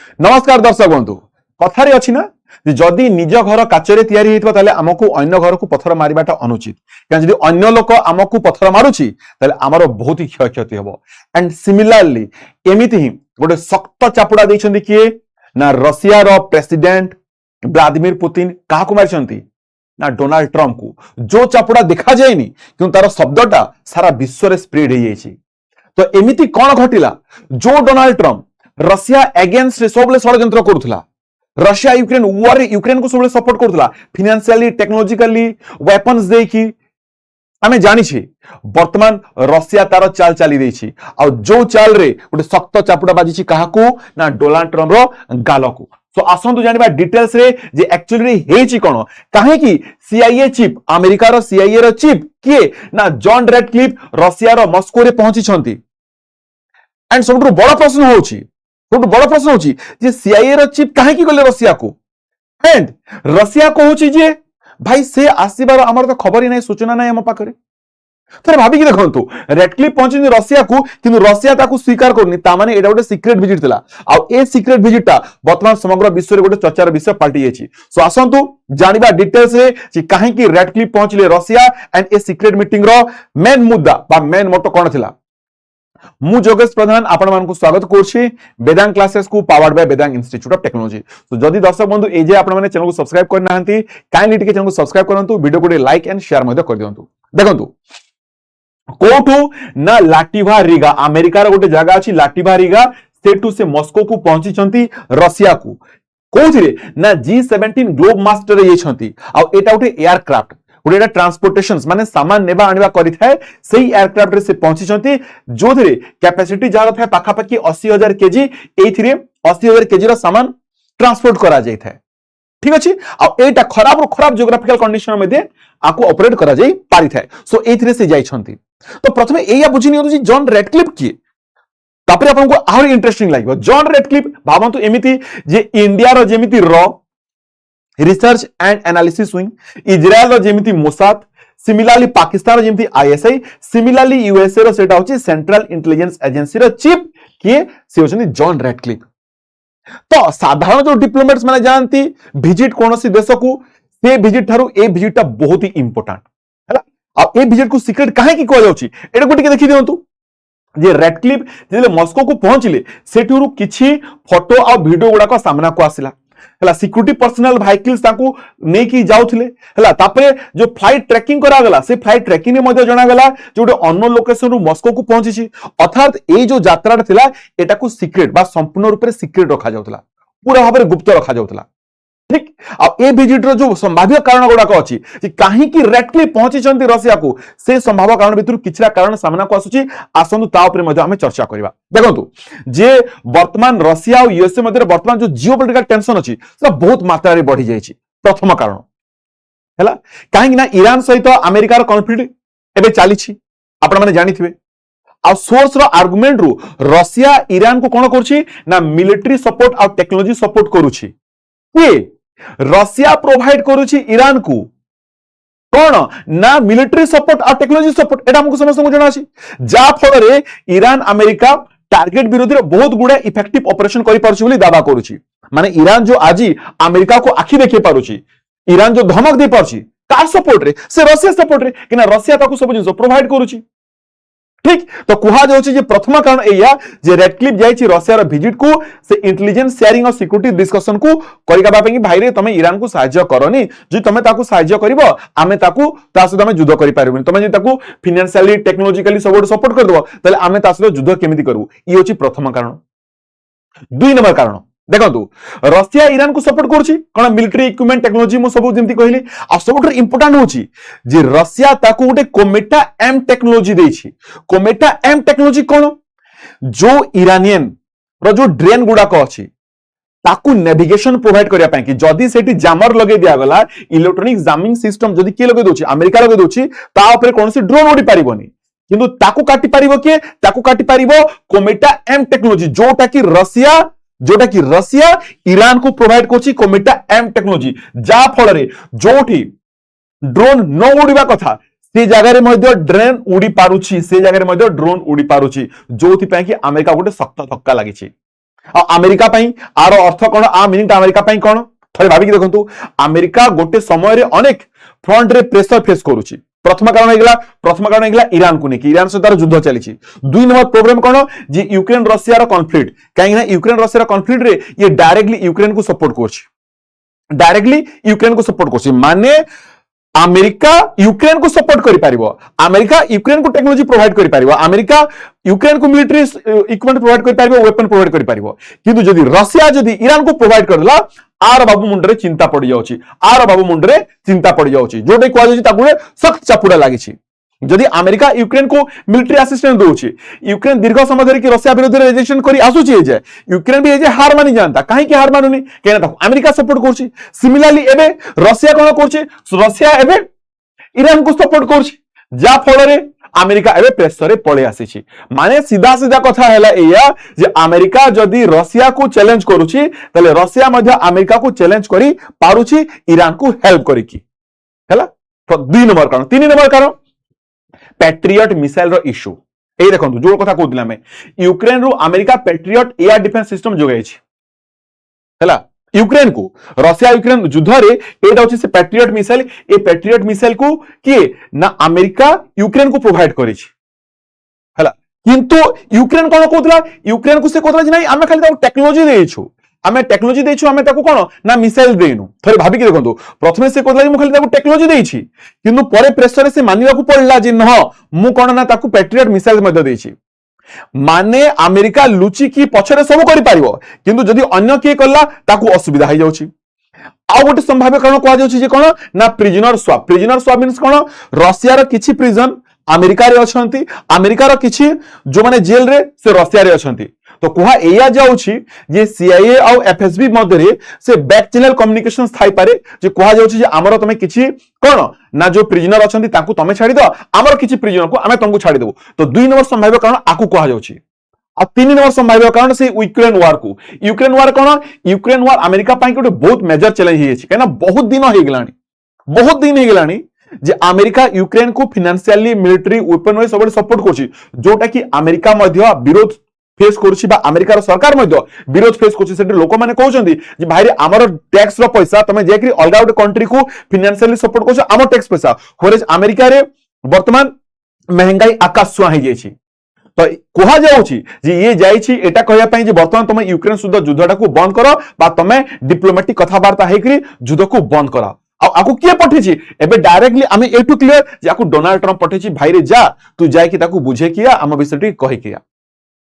नमस्कार दर्शक बंधु कथारे अच्छी ना जदि निज घर काचरे तैयारी होइतबा ताले आमको अन्य घर को पत्थर मारिबाटा अनुचित कारण जदि अन्य लोक आमको पत्थर मारुची ताले आमर बहुत ही क्षय क्षति हबो एंड सिमिलरली एमिति ही गोटे सख्त चापुड़ा दैछन्ती किए ना रशिया रो प्रेसिडेंट व्लादिमीर पुतिन काहाकू मारिछन्ती ना डोनाल्ड ट्रम्प को जो चापुड़ा देखा जाएनी क्यों तार शब्दटा सारा विश्व रे स्प्रेड हो जाइछि तो एमिति कोन घटिला जो डोनाल्ड ट्रम्प रशिया अगेंस्ट रे सबले षडयंत्र करूथला रशिया यूक्रेन वॉर यूक्रेन को सबले सपोर्ट करूथला फाइनेंशियली टेक्नोलॉजिकली वेपन्स देकी आमे जानि छी वर्तमान रशिया तार चाल चली देछि आ जो चाल रे गोटे सख्त चापुड़ा बाजी छी काहाकू ना डोनाल्ड ट्रम्प रो गालकू सो आसंतु जानिबा डिटेल्स रे जे एक्चुअली हेछि कोन काहे की सीआईए चीफ अमेरिका रो सीआईए रो चीफ किए ना जॉन रेडक्लिफ रशिया रो मॉस्को रे पहुंची छंती एंड सबटु बड़ प्रश्न होछि जे सीआईए रो चीफ काहे की गले रशिया को एंड रशिया कहूछि जे भाई से आसीबार हमर तो खबर ही नहीं सूचना नहीं हम पाखरे थोड़े भाभी की देखंतु रेडक्लिफ पहुंची रशिया को किंतु रशिया ताकू स्वीकार करनी ता माने एटा गोटे सीक्रेट विजिट थिला आ ए सीक्रेट विजिटटा वर्तमान समग्र विश्व रे गोटे चर्चार विषय पार्टी जेछि सो आसंतु जानिबा डिटेल्स रे जे काहे की रेडक्लिफ पहुंचले Russia and a secret meeting रो मेन मुद्दा बा मेन मोटो कोन थिला मु जोगेश प्रधान आपण मानकु स्वागत करछि वेदांग क्लासेस को powered by Vedang institute of technology तो जदि दर्शक बंधु ए जे आपण माने चैनल को सब्सक्राइब करना हंती काइंडली टिके चैनल को सब्सक्राइब करंतु वीडियो को लाइक एंड शेयर मध्ये कर दियंतु देखंतु कोठू ना लाटिवा रिगा अमेरिका रो गोटे जगह अछि लाटिवा रिगा सेटू से मॉस्को को पहुंची छंती रशिया को कोथिरे ना G17 ग्लोब मास्टर ये छंती आ एटा उठे एयरक्राफ्ट गोटे ट्रांसपोर्टेशन माने सामान नेबा आनिबा करि थाए सेही एयरक्राफ्ट रे से पहुंची छंती जोथिरे कैपेसिटी जार थाए पाखापाखी 80,000 केजी एथिरे 80,000 केजी रो सामान ट्रांसपोर्ट करा जाय थाए ठीक अछि आ एटा खराब रो खराब जियोग्राफिकल कंडीशन मध्ये आकु ऑपरेट करा जाय पारि थाए सो एथिरे से जाय छंती तो प्रथमे एया बुझी नियंतु जे जॉन रेडक्लिफ किए तापरे आपन को आहुरी इंटरेस्टिंग लागो जॉन रेडक्लिफ भाबंतु एमिति जे इंडिया रो जेमिति रॉ research and analysis wing Israel रो जेमिति मोसाद सिमिलरली पाकिस्तान रो जेमिति आईएसआई सिमिलरली यूएसए रो सेटा होची सेंट्रल इंटेलिजेंस एजेंसी रो चीफ किए से होचनी जॉन रेडक्लिफ तो साधारण जो डिप्लोमेट्स माने जानती विजिट कोनोसी देश को से विजिट थारु ए विजिटटा बहुत ही इंपोर्टेंट अब ए विजिट को सीक्रेट काहे की कह जाउची एटा को टिके देखि दियंतु जे रेडक्लिफ जेले मॉस्को को पहुंचले सेठुरु किछि फोटो आ वीडियो गुडा को सामना को आसिला हला सिक्योरिटी पर्सनल व्हीकल्स ताकू नै की जाउथिले हला तापरे जो फ्लाइट ट्रैकिंग करा गला से फ्लाइट ट्रैकिंग मध्ये जणा गला जो अन्य लोकेशन रु मॉस्को को पहुंची छी अर्थात ए जो यात्रा थिला एटा को सीक्रेट बा संपूर्ण रूप रे सीक्रेट रखा जाउतला पूरा भाबरे गुप्त रखा जाउतला ठीक अब ए विजिट रो जो संभाव्य कारण गुडा को अछि कि काहे की रेडक्लिफ पहुंची छंती रशिया को से संभाव्य कारण भितर किछरा कारण सामना को आसुची आसंतु ता ऊपर मध्ये हमें चर्चा करबा देखंतु जे वर्तमान रशिया और यूएसए मध्ये वर्तमान जो जियोपॉलिटिकल टेंशन अछि से बहुत मात्रा रे बढ़ी जायछि प्रथम कारण हैला काहे कि ना ईरान सहित अमेरिका रो कॉन्फ्लिक्ट एबे चाली छी आपण माने जानिथिबे आ सोर्स रो आर्गुमेंट रो रशिया ईरान को कोन करछि ना मिलिटरी सपोर्ट और टेक्नोलॉजी सपोर्ट करूछि ये रशिया प्रोवाइड करूछि ईरान को कौन ना मिलिटरी सपोर्ट और टेक्नोलॉजी सपोर्ट एटा हमको समस्त जाना अछि जा फल रे ईरान अमेरिका टारगेट विरोधी बहुत गुडा इफेक्टिव ऑपरेशन करि पारुछि बोली दावा करूछि माने ईरान जो आज अमेरिका को आखि देखि पारुछि ईरान जो धमक दे पारुछि कार सपोर्ट रे से रशिया सपोर्ट रे कि ना रशिया ताकू सब जिंस प्रोवाइड करूछि ठीक तो कुहा जाउछि जे प्रथम कारण एया जे रेडक्लिफ जाइछि रशिया रो विजिट को से इंटेलिजेंस शेयरिंग और सिक्योरिटी डिस्कशन को करिका बापे भाई रे तमे ईरान को सहायता करनी जे तमे ताकू सहायता करिवो आमे ताकू ता सहित आमे युद्ध करि पारिबोनी तमे जे ताकू फाइनेंशियली टेक्नोलॉजिकली सब सपोर्ट कर देबो तले आमे ता सहित युद्ध केमिति करबो ई होछि प्रथम कारण दुई नंबर कारण देखंतु रशिया ईरान को सपोर्ट करूछि कोन मिलिटरी इक्विपमेंट टेक्नोलॉजी मो सब जेमति कहली आ सबटर इंपोर्टेंट होछि जे रशिया ताकू गोटे कोमेटा एम टेक्नोलॉजी देछि कोमेटा एम टेक्नोलॉजी कोन जो इरानियन रो जो ड्रेन गुडा को अछि ताकू नेविगेशन प्रोवाइड करिया पय कि जदी सेठी जामर लगे दिया गला इलेक्ट्रॉनिक जामिंग सिस्टम जदी के लगे दोछि अमेरिका लगे दोछि ता ऊपर कोनसी ड्रोन उडी पारिबोनी किंतु ताकू काटी पारिबो के ताकू काटी पारिबो कोमेटा एम टेक्नोलॉजी जोटा कि रशिया ईरान को प्रोवाइड करछि कोमेटा एम टेक्नोलॉजी जा फल रे जोठी ड्रोन न उड़ीबा कथा से जगह रे मध्ये ड्रोन उड़ी पारुछि से जगह रे मध्ये ड्रोन उड़ी पारुछि जोथि पय कि अमेरिका गोटे सख्त धक्का लागिछि अमेरिका पई आर अर्थ कौन आ मीनिंग अमेरिका पई कौन थोड़े भाविक देखंतु अमेरिका गोटे समय रे अनेक फ्रंट रे प्रेशर फेस करूची प्रथम कारण हेगला ईरान को नहीं ईरान सहित युद्ध चली दुई नंबर प्रोब्लेम कौन जे यूक्रेन रशिया रो कॉन्फ्लिक्ट कहीं यूक्रेन रशिया रो कॉन्फ्लिक्ट रे ये डायरेक्टली यूक्रेन को सपोर्ट करछि डायरेक्टली यूक्रेन को सपोर्ट करछि माने अमेरिका यूक्रेन को सपोर्ट करि पारिबो अमेरिका यूक्रेन को टेक्नोलॉजी प्रोवाइड करि पारिबो अमेरिका यूक्रेन को मिलिटरी इक्विपमेंट प्रोवाइड करि पारिबो वेपन प्रोवाइड करि पारिबो किंतु जदि रशिया जदि ईरान को प्रोवाइड करला आर बाबू मुंडरे चिंता पड़ जाउची आर बाबू मुंडरे चिंता पड़ जाउची जोटे को जाउची ताकू सख्त चापुड़ा लागिची जदि अमेरिका यूक्रेन को मिलिटरी असिस्टेंस दोची यूक्रेन दीर्घ समय धरि कि रशिया विरुद्ध रेजिस्ट्रेशन करी आसुची जे यूक्रेन भी जे हार मानि जानता काहे कि हार मानुनी केना ताकू अमेरिका सपोर्ट करची सिमिलरली एबे रशिया कोन करची रशिया एबे ईरान को सपोर्ट करची जा फल रे अमेरिका एबे प्रेशर रे पळे आसीची माने सीधा सीधा कथा हैला एया जे अमेरिका जदि रशिया को चैलेंज करूची तले रशिया मध्ये अमेरिका को चैलेंज करी पारुची ईरान को हेल्प करी की हैला तो 2 नंबर कारण 3 नंबर कारण पैट्रियट मिसाइल रो इश्यू ए देखंतु जो कथा कहउतिला मैं यूक्रेन रो America Patriot air defence system जोगाइछि हैला यूक्रेन को रशिया यूक्रेन युद्ध रे एटा होछि से पैट्रियट मिसाइल ए पैट्रियट मिसाइल को किए ना अमेरिका यूक्रेन को प्रोवाइड करिछि हैला किंतु यूक्रेन कोन कहउतिला यूक्रेन को से कहउतिला जे नहीं आमे खाली ताको टेक्नोलॉजी देइछु आमे टेक्नोलॉजी देइछु आमे ताको कोन ना मिसाइल देइनु थरे भाबी के देखंतु प्रथमे से कहउतिला मु खाली ताको टेक्नोलॉजी देइछि किंतु परे प्रेशर से मानिबा को पड़ला जे न मु कोन ना ताको पैट्रियट मिसाइल मध्ये देइछि माने अमेरिका लुचि की पछरे सब करि पारिबो किंतु जदि अन्य के कला ताकू असुविधा हो जाउछि आ गोटे संभाव्य कारण कहा जाउछि जे कोन ना प्रिजनर स्वैप मींस कोन रशिया रो किछि प्रिजन अमेरिका रे अछंती अमेरिका रो किछि जो माने जेल रे से रशिया रे अछंती तो कुहा एया जाउछि जे सीआईए और एफएसबी मध्ये रे से बैक चैनल कम्युनिकेशन थाई पारे जे कुहा जाउछि जे हमरो तमे किछि कोन ना जो प्रिजनर अछंती ताकू तमे छाडी दो हमर किछि प्रिजनर को आमे तंगु छाडी देबो तो 2 नंबर संभाव्य कारण आकू कहा जाउछि आ 3 नंबर संभाव्य कारण से यूक्रेन वार कोन यूक्रेन वार अमेरिका पई कोटे बहुत मेजर चैलेंज हे छि केना बहुत दिन हे गेलानी जे अमेरिका यूक्रेन को फाइनेंशियली मिलिटरी वेपन वाइज सब सपोर्ट करछि जोटा कि अमेरिका मध्य विरोध फेस करुछि बा अमेरिका सरकार मध्य विरोध फेस करुछि सेठी लोक माने कहउछन्ती जे भाई रे हमर टैक्स रो पैसा तमे जे कि अलगा गोटे कंट्री को फाइनेंशियली सपोर्ट करछ हमर टैक्स पैसा होरे अमेरिका रे वर्तमान महंगाई आकाश छुआ हे जायछि तो कहा जाउछि जे ये जायछि एटा कहया पई जे वर्तमान तमे यूक्रेन सुद्ध युद्धटा को बंद करो बा तमे डिप्लोमेटिक कथाबार्ता हेकरी युद्ध को बंद करो आकु किए पठेछि एबे डायरेक्टली आमे ए टू क्लियर जे आकु डोनाल्ड ट्रम्प पठेछि भाई रे जा तू जाय कि ताकू बुझे किया हम विषयटी कहि किया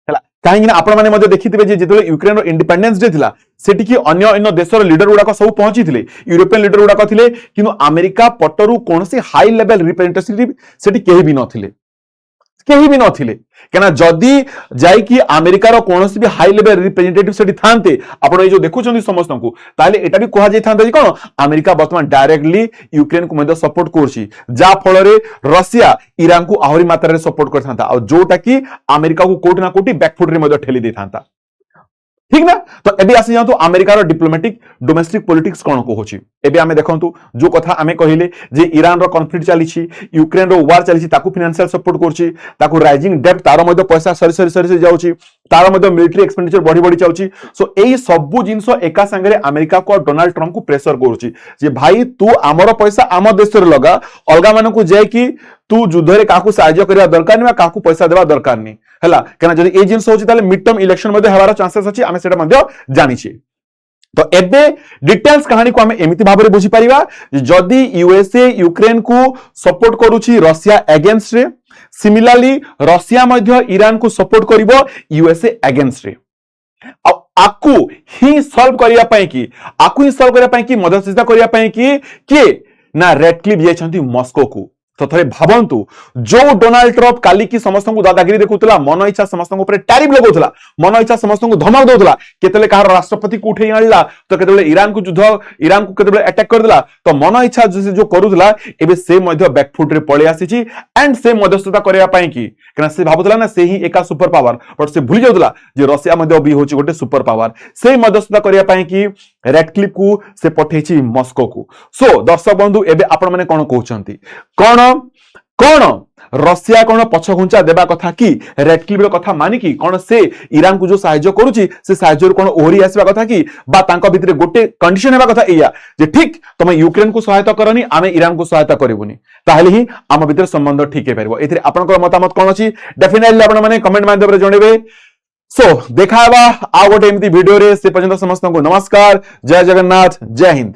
हला काहेकि आपण माने मध्ये देखिथिबे जे जेतले यूक्रेन रो इंडिपेंडेंस डे थिला सेठी कि अन्य देशर लीडर गुडा सब पहुंची थिले यूरोपियन लीडर गुडा थिले किंतु अमेरिका पटरु कोनसी हाई लेवल रिप्रेजेंटेटिव सेठी केही भी नथिले केना जदी जाई कि अमेरिका रो कोनसी भी हाई लेवल रिप्रेजेंटेटिव सेठी थानते आपण ए जो देखुछन्ती समस्त को ताले एटा भी कहा जाई थानते जे कोन अमेरिका वर्तमान डायरेक्टली यूक्रेन को मध्ये सपोर्ट करछि जा फल रे रशिया ईरान को आहुरी मात्रा रे सपोर्ट करथांता और जोटा कि अमेरिका को कोटी ना कोटी बैकफुट रे मध्ये ठेली देथांता ठीक ना तो एबे आसी जांतु अमेरिका रो डिप्लोमेटिक डोमेस्टिक पॉलिटिक्स कोन को होछि एबे आमे देखंतु जो कथा आमे कहिले जे ईरान रो कॉन्फ्लिक्ट चली छि यूक्रेन रो वार चली छि ताकू फाइनेंशियल सपोर्ट करछि ताकू राइजिंग डेब्ट तारो मध्ये पैसा सरी जाउछि तारो मध्ये मिलिटरी एक्सपेंडिचर बढ़ी जाउछि सो एई सबु जिंस एका संगे अमेरिका को डोनाल्ड ट्रम्प को प्रेशर करछि जे भाई तू हमरो पैसा आम देश रे लगा अलगा माने को जाय कि तू युद्ध रे काकू सहायता करिया दरकार नै काकू पैसा देबा दरकार नै हला केना जदि ए जिंस होछि ताले मिड टर्म इलेक्शन मध्ये हवार चांसेस अछि आमे सेटा मध्ये जानि छी तो एबे डिटेल्स कहानी को आमे एमिति भाबरे बुझी परिबा जदि यूएसए यूक्रेन को सपोर्ट करूछि रशिया अगेंस्ट रे सिमिलरली रशिया मध्ये ईरान को सपोर्ट करिवो यूएसए अगेंस्ट रे आकू ही सॉल्व करिया पई कि मध्यस्थता करिया पई कि के ना रेड क्लिफ जाइछंती मॉस्को को तो थे भावंतु जो डोनाल्ड ट्रम्प काली की समस्त को दादागिरी देखुला मन इच्छा समस्त ऊपर टैरिफ लगौला मन इच्छा समस्त को धमक दौला केतले कहार राष्ट्रपति को उठे आनला तो केतले ईरान को युद्ध ईरान को केतले अटैक करदेला तो मन इच्छा जो करूला एबे से मध्य बैकफुट रे पळे आसीची एंड से मध्यस्थता करिया पई कि कना से भाबुला ना से ही एका सुपर पावर बट से भूली जाउला जे रशिया मध्य भी होची गोटे सुपर पावर से मध्यस्थता करिया पई कि रेड क्लिफ को से पठेची मॉस्को को सो दर्शक बंधु एबे आपण माने कोन कहउचंती कोन रशिया कौन पछघुंचा देवा कथा कि रेड क्लिफ कथा मानिकी कौन से ईरान को जो साहाय्य करुची से साहाय्य कौन ओहरी आसवा कथा कि बा तांको भितरे गोटे कंडीशन हेबा कथा एया जे ठीक तुम यूक्रेन को सहायता करनी आमे ईरान को सहायता करिवनी ताहले ही आम भितर संबंध ठीक हे परबो एथिरे आपनकर मतामत कोन अछि डेफिनेटली आपण माने कमेंट माध्यम रे जणेबे सो देखा आ गोटे एमती वीडियो रे से पर्यंत समस्त को नमस्कार जय जगन्नाथ जय हिंद।